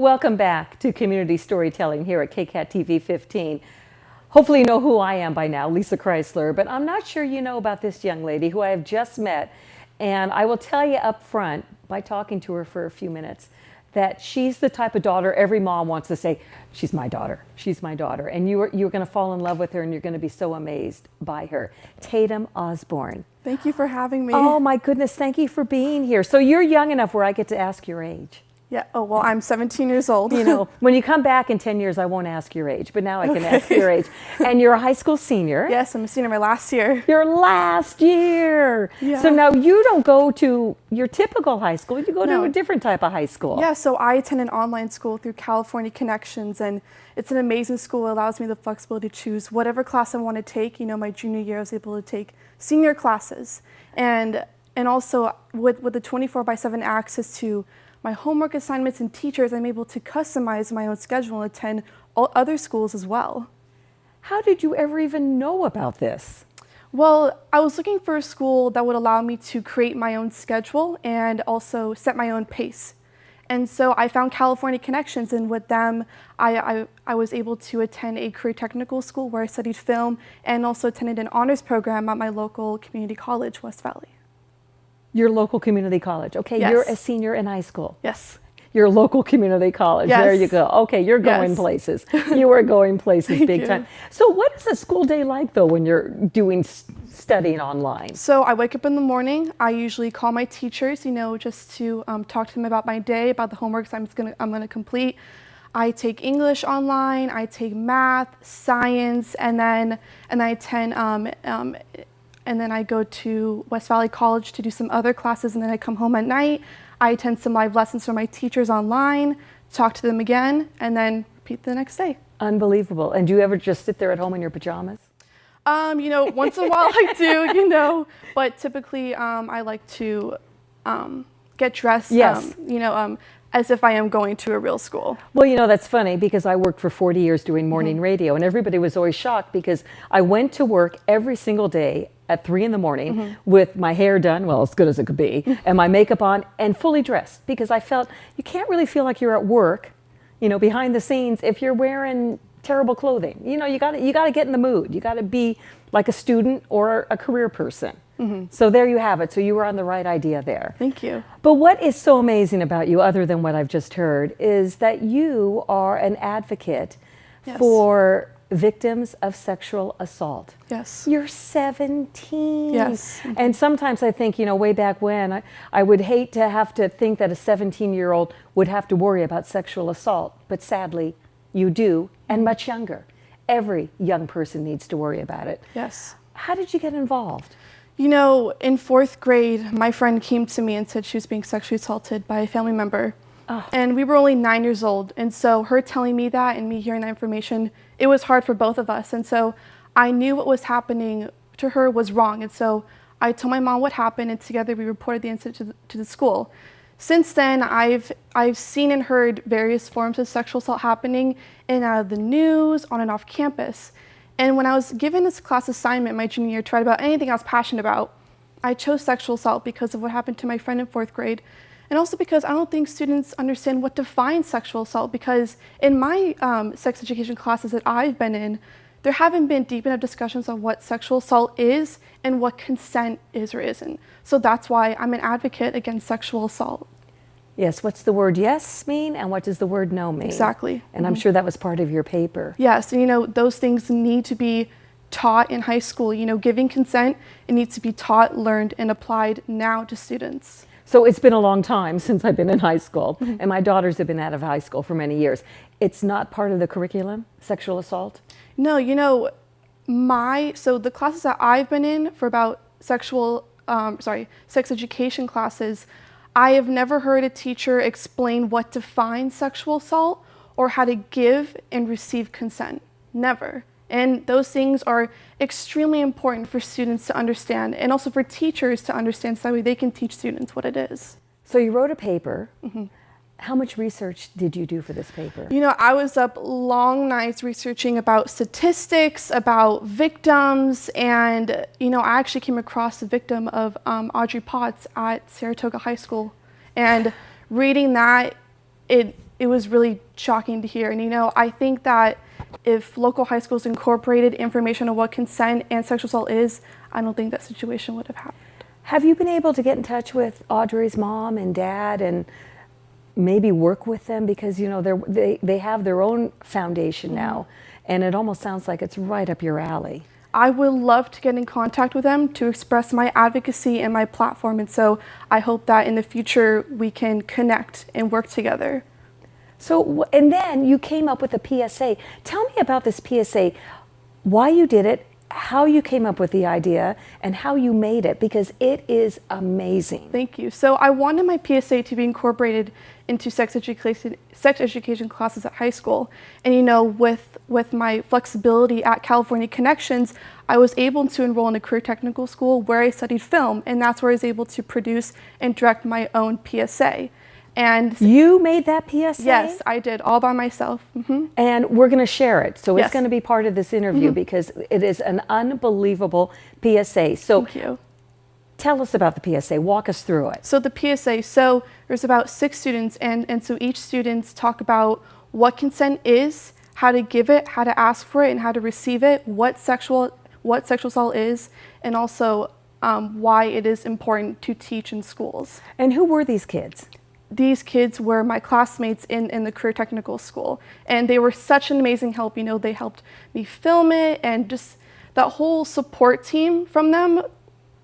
Welcome back to Community Storytelling here at KCAT TV 15. Hopefully you know who I am by now, Lissa Kreisler, but I'm not sure you know about this young lady who I have just met. And I will tell you up front, by talking to her for a few minutes, that she's the type of daughter every mom wants to say, she's my daughter, she's my daughter. And you're going to fall in love with her and you're going to be so amazed by her. Tatum Osborne. Thank you for having me. Oh my goodness, thank you for being here. So you're young enough where I get to ask your age. Yeah, oh well, I'm 17 years old. You know, when you come back in 10 years, I won't ask your age, but now I can ask your age. And you're a high school senior. Yes, I'm a senior my last year. Your last year. Yeah. So now you don't go to your typical high school, you go to a different type of high school. Yeah, so I attend an online school through California Connections, and it's an amazing school. It allows me the flexibility to choose whatever class I want to take. You know, my junior year I was able to take senior classes. And also with the 24/7 access to my homework assignments and teachers, I'm able to customize my own schedule and attend all other schools as well. How did you ever even know about this? Well, I was looking for a school that would allow me to create my own schedule and also set my own pace. And so I found California Connections, and with them, I was able to attend a career technical school where I studied film and also attended an honors program at my local community college, West Valley. Your local community college. Okay, Yes. You're a senior in high school. Yes. Your local community college. Yes. There you go. Okay, you're going Yes. places. You are going places Thank big you. time. So what is a school day like though when you're doing studying online? So I wake up in the morning. I usually call my teachers, you know, just to talk to them about my day, about the homeworks I'm gonna complete. I take English online. I take math, science, and then I attend. And then I go to West Valley College to do some other classes, and then I come home at night. I attend some live lessons from my teachers online, talk to them again, and then repeat the next day. Unbelievable. And do you ever just sit there at home in your pajamas? You know, once in a while I do, you know, but typically I like to get dressed, Yes. as if I am going to a real school. Well, you know, that's funny because I worked for 40 years doing morning radio, and everybody was always shocked because I went to work every single day at 3 in the morning with my hair done, well, as good as it could be, and my makeup on and fully dressed because I felt you can't really feel like you're at work, you know, behind the scenes if you're wearing terrible clothing. You know, you got to get in the mood. You got to be like a student or a career person. So there you have it. So you were on the right idea there. Thank you. But what is so amazing about you, other than what I've just heard, is that you are an advocate Yes. for victims of sexual assault. Yes. You're 17. Yes. And sometimes I think, you know, way back when, I would hate to have to think that a 17-year-old would have to worry about sexual assault. But sadly, you do, and much younger. Every young person needs to worry about it. Yes. How did you get involved? You know, in 4th grade, my friend came to me and said she was being sexually assaulted by a family member. Oh. And we were only 9 years old. And so her telling me that and me hearing that information, it was hard for both of us. And so I knew what was happening to her was wrong. And so I told my mom what happened, and together we reported the incident to the school. Since then, I've seen and heard various forms of sexual assault happening in and out of the news, on and off campus. And when I was given this class assignment my junior year to write about anything I was passionate about, I chose sexual assault because of what happened to my friend in 4th grade. And also because I don't think students understand what defines sexual assault, because in my sex education classes that I've been in, there haven't been deep enough discussions on what sexual assault is and what consent is or isn't. So that's why I'm an advocate against sexual assault. Yes, what's the word yes mean and what does the word no mean? Exactly. And I'm sure that was part of your paper. Yes, and you know, those things need to be taught in high school. You know, giving consent, it needs to be taught, learned, and applied now to students. So it's been a long time since I've been in high school, and my daughters have been out of high school for many years. It's not part of the curriculum, sexual assault? No, you know, so the classes that I've been in for about sex education classes, I have never heard a teacher explain what defines sexual assault or how to give and receive consent. Never. And those things are extremely important for students to understand, and also for teachers to understand, so that way they can teach students what it is. So you wrote a paper. How much research did you do for this paper? You know, I was up long nights researching about statistics, about victims, and, you know, I actually came across the victim of Audrey Potts at Saratoga High School. And reading that, it it was really shocking to hear. And, I think that if local high schools incorporated information on what consent and sexual assault is, I don't think that situation would have happened. Have you been able to get in touch with Audrey's mom and dad and maybe work with them? Because, they have their own foundation now, and it almost sounds like it's right up your alley. I would love to get in contact with them to express my advocacy and my platform. And so I hope that in the future we can connect and work together. So, and then you came up with a PSA. Tell me about this PSA, why you did it, how you came up with the idea, and how you made it, because it is amazing. Thank you. So I wanted my PSA to be incorporated into sex education classes at high school. And with my flexibility at California Connections, I was able to enroll in a career technical school where I studied film, and that's where I was able to produce and direct my own PSA. And you made that PSA? Yes, I did, all by myself. And we're going to share it. So Yes. it's going to be part of this interview because it is an unbelievable PSA. So Thank you. tell us about the PSA. Walk us through it. So the PSA, so there's about 6 students, and so each students talk about what consent is, how to give it, how to ask for it, and how to receive it, what sexual assault is, and also why it is important to teach in schools. And who were these kids? These kids were my classmates in the career technical school, and they were such an amazing help. They helped me film it, and just that whole support team from them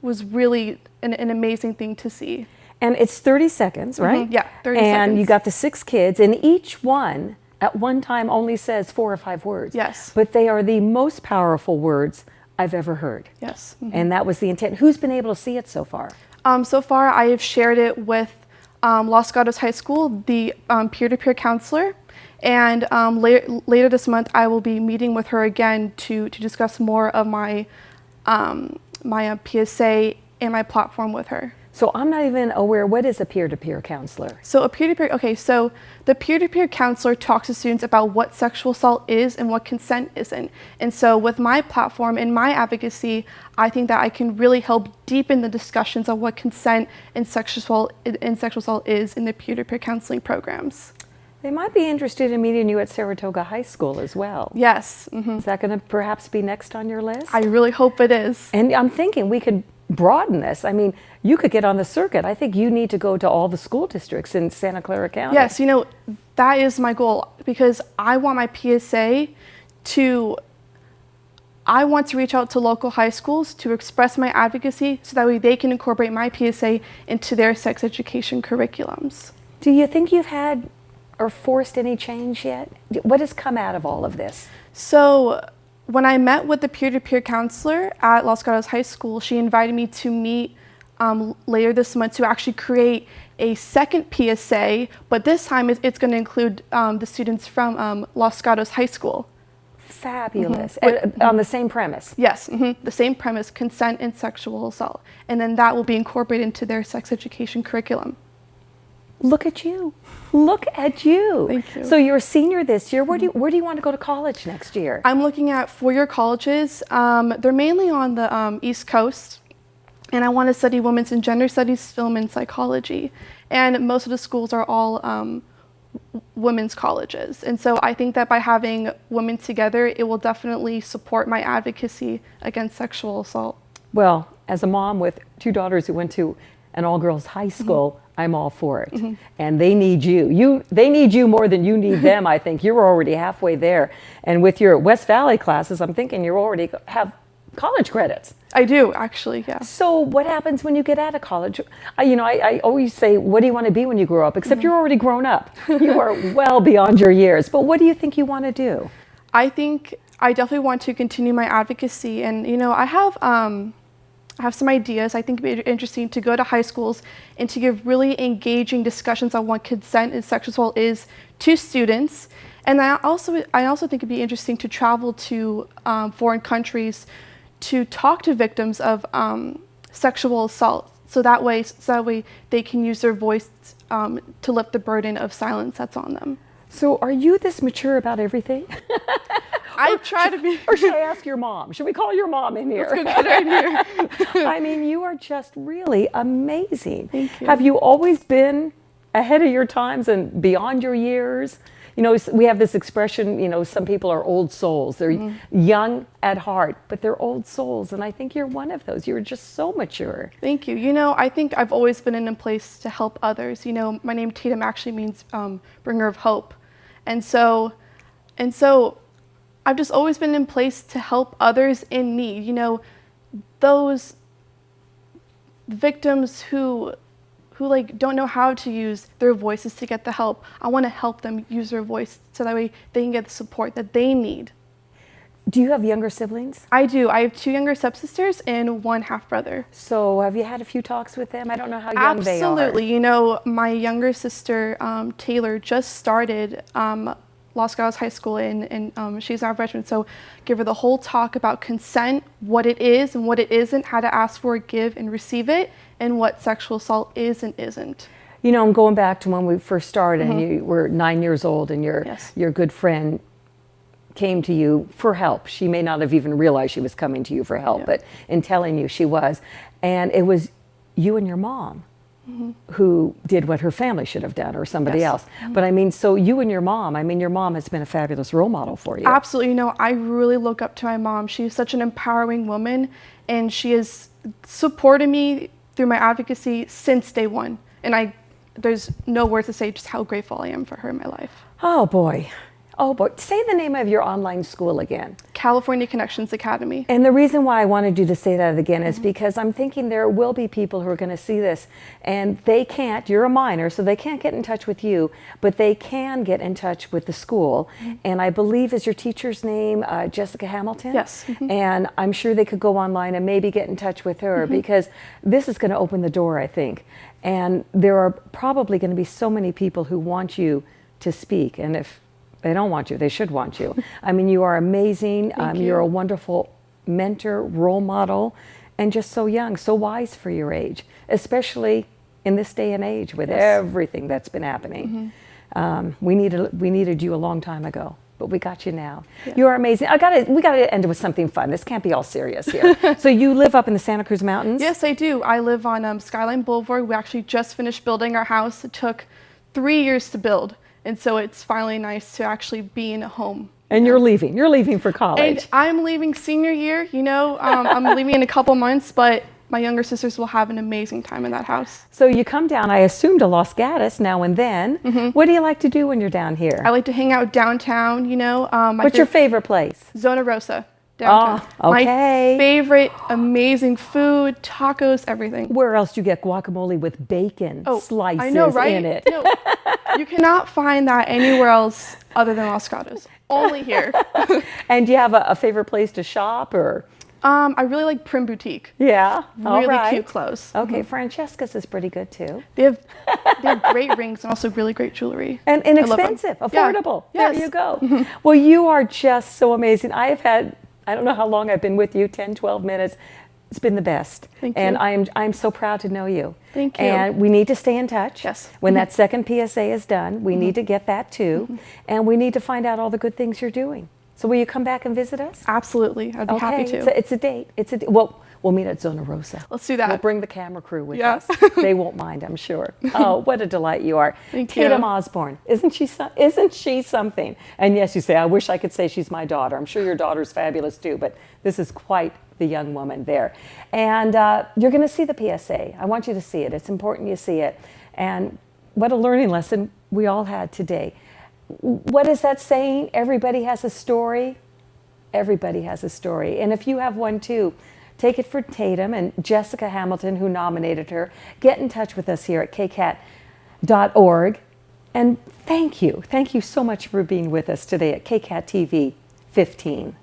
was really an amazing thing to see. And it's 30 seconds, right? Yeah, 30 seconds. And you got the 6 kids, and each one at one time only says 4 or 5 words. Yes. But they are the most powerful words I've ever heard. Yes. And that was the intent. Who's been able to see it so far? So far, I have shared it with Los Gatos High School, the peer-to-peer counselor, and later this month I will be meeting with her again to discuss more of my PSA and my platform with her. So I'm not even aware, what is a peer-to-peer counselor? So so the peer-to-peer counselor talks to students about what sexual assault is and what consent isn't. And so with my platform and my advocacy, I think that I can really help deepen the discussions on what consent and sexual assault is in the peer-to-peer counseling programs. They might be interested in meeting you at Saratoga High School as well. Yes. Is that going to perhaps be next on your list? I really hope it is. And I'm thinking we could broaden this. I mean, you could get on the circuit. I think you need to go to all the school districts in Santa Clara County. Yes, that is my goal, because I want my PSA I want to reach out to local high schools to express my advocacy so that way they can incorporate my PSA into their sex education curriculums. Do you think you've had or forced any change yet? What has come out of all of this? So when I met with the peer-to-peer counselor at Los Gatos High School, she invited me to meet later this month to actually create a second PSA, but this time it's going to include the students from Los Gatos High School. Fabulous. On the same premise? Yes, the same premise, consent and sexual assault. And then that will be incorporated into their sex education curriculum. Look at you. Look at you. Thank you. So you're a senior this year. Where do you want to go to college next year? I'm looking at 4-year colleges. They're mainly on the East Coast. And I want to study women's and gender studies, film, and psychology. And most of the schools are all women's colleges. And so I think that by having women together, it will definitely support my advocacy against sexual assault. Well, as a mom with 2 daughters who went to an all-girls high school, I'm all for it. And they need you. They need you more than you need them, I think. You're already halfway there. And with your West Valley classes, I'm thinking you already have college credits. I do, actually, yeah. So what happens when you get out of college? I always say, what do you want to be when you grow up? Except you're already grown up. You are well beyond your years. But what do you think you want to do? I think I definitely want to continue my advocacy. And, I have some ideas. I think it would be interesting to go to high schools and to give really engaging discussions on what consent and sexual assault is to students. And I also think it'd be interesting to travel to foreign countries to talk to victims of sexual assault, so that way they can use their voice to lift the burden of silence that's on them. So are you this mature about everything? I try to be. Or should I ask your mom? Should we call your mom in here? Let's go get her in here. I mean, you are just really amazing. Thank you. Have you always been ahead of your times and beyond your years. You know, we have this expression, you know, some people are old souls. They're young at heart, but they're old souls. And I think you're one of those. You're just so mature. Thank you. You know, I think I've always been in a place to help others. You know, my name Tatum actually means bringer of hope. And so I've just always been in place to help others in need. You know, those victims who like don't know how to use their voices to get the help. I want to help them use their voice so that way they can get the support that they need. Do you have younger siblings? I do. I have 2 younger stepsisters and 1 half brother. So have you had a few talks with them? I don't know how young they are. Absolutely. You know, my younger sister, Taylor, just started Los Gatos High School and she's now a freshman. So give her the whole talk about consent, what it is and what it isn't, how to ask for it, give and receive it, and what sexual assault is and isn't. You know, I'm going back to when we first started and you were 9 years old and your good friend came to you for help. She may not have even realized she was coming to you for help, but in telling you she was. And it was you and your mom who did what her family should have done or somebody else. But I mean, so you and your mom, I mean, your mom has been a fabulous role model for you. Absolutely. You know, I really look up to my mom. She's such an empowering woman and she has supported me through my advocacy since day one. And there's no words to say just how grateful I am for her in my life. Oh boy. Oh boy. Say the name of your online school again. California Connections Academy. And the reason why I wanted you to say that again is because I'm thinking there will be people who are going to see this and they can't, you're a minor, so they can't get in touch with you, but they can get in touch with the school. And I believe is your teacher's name Jessica Hamilton? Yes. And I'm sure they could go online and maybe get in touch with her because this is going to open the door, I think. And there are probably going to be so many people who want you to speak. And if they don't want you, they should want you. I mean, you are amazing. You're a wonderful mentor, role model, and just so young, so wise for your age, especially in this day and age with everything that's been happening. We needed you a long time ago, but we got you now. You are amazing. We gotta end it with something fun. This can't be all serious here. So you live up in the Santa Cruz Mountains? Yes, I do. I live on Skyline Boulevard. We actually just finished building our house. It took 3 years to build. And so it's finally nice to actually be in a home. And you're leaving for college. And I'm leaving senior year, you know, I'm leaving in a couple months, but my younger sisters will have an amazing time in that house. So you come down, I assume, to Los Gatos now and then. What do you like to do when you're down here? I like to hang out downtown, you know. What's your favorite place? Zona Rosa. Downtown. Oh, okay. My favorite, amazing food, tacos, everything. Where else do you get guacamole with bacon slices I know, right? in it? No, you cannot find that anywhere else other than Los Gatos. Only here. And do you have a favorite place to shop or? I really like Prim Boutique. Yeah, really cute clothes. Okay, Francesca's is pretty good too. They have great rings and also really great jewelry. And inexpensive, affordable. Yeah. There you go. Well, you are just so amazing. I don't know how long I've been with you, 10, 12 minutes. It's been the best. Thank you. And I'm so proud to know you. Thank you. And we need to stay in touch. Yes. When that second PSA is done, we need to get that too. And we need to find out all the good things you're doing. So will you come back and visit us? Absolutely. I'd be happy to. So it's a date. Well, we'll meet at Zona Rosa. Let's do that. We'll bring the camera crew with us. They won't mind, I'm sure. Oh, what a delight you are. Thank you. Tatum Osborne. Isn't she something? And yes, you say, I wish I could say she's my daughter. I'm sure your daughter's fabulous too, but this is quite the young woman there. And you're going to see the PSA. I want you to see it. It's important you see it. And what a learning lesson we all had today. What is that saying? Everybody has a story. Everybody has a story. And if you have one too, take it for Tatum and Jessica Hamilton, who nominated her. Get in touch with us here at KCAT.org. And thank you. Thank you so much for being with us today at KCAT TV 15.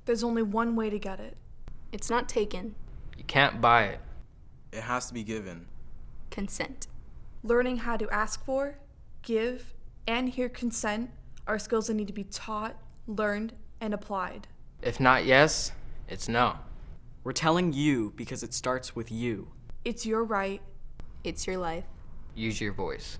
There's only one way to get it. It's not taken. You can't buy it. It has to be given. Consent. Learning how to ask for, give, and hear consent are skills that need to be taught, learned, and applied. If not yes, it's no. We're telling you because it starts with you. It's your right. It's your life. Use your voice.